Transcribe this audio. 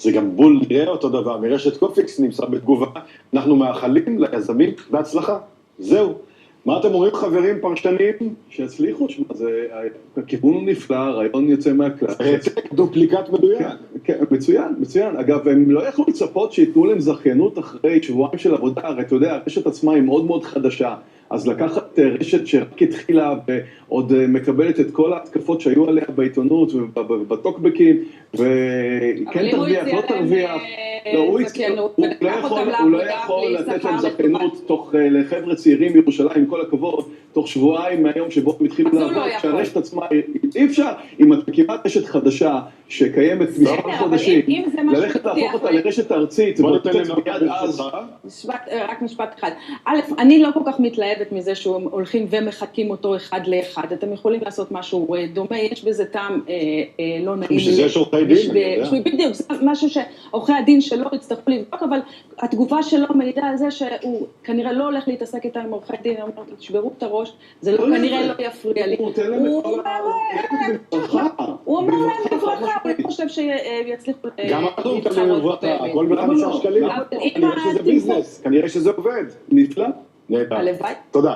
זה גם בול נראה אותו דבר, מרשת קופיקס נמסר בתגובה, אנחנו מאחלים ליזמים בהצלחה, זהו. מה אתם אומרים חברים פרשנים? שיצליחו, זה כיוון נפלא, רעיון יוצא מהכלל. דופליקט מדויק. כן, מצוין, מצוין. אגב, הם לא יכלו לצפות שיתנו להם זכיינות אחרי שבועיים של עבודה, הרי אתה יודע, הרשת עצמה היא מאוד מאוד חדשה, אז לקחת רשת שרק התחילה ועוד מקבלת את כל ההתקפות שהיו עליה בעיתונות ובטוקבקים, וכן תרוויח, לא תרוויח. הוא לא יכול לתת להם זכיינות לחבר'ה צעירים מירושלים, כל הכבוד, תוך שבועיים מהיום שבו הם התחילו לעבוד, שהרשת עצמה, אי אפשר, אם את מקימה רשת חדשה שקיימת מספר חודשים, ללכת להפוך אותה לרשת ארצית, רק משפט אחד. א', אני לא כל כך מתלהבת מזה שהולכים ומחקים אותו אחד לאחד, אתם יכולים לעשות משהו דומה, יש בזה טעם לא נעים. שזה יש עורכי דין, אני יודע. בדיוק, זה משהו שעורכי הדין שלו יצטרכו לבדוק, אבל התגובה שלו מעידה על זה שהוא כנראה לא הולך להתעסק איתה עם עורכי דין, הוא אומר, תשברו את הראש, זה כנראה לא יפריע לי. הוא אומר להם בברכה, הוא חושב שיצליחו... גם אנחנו מקבלים בברכה, הכל ב5 שקלים. כנראה שזה ביזנס, כנראה שזה עובד. נפלא. הלוואי. תודה.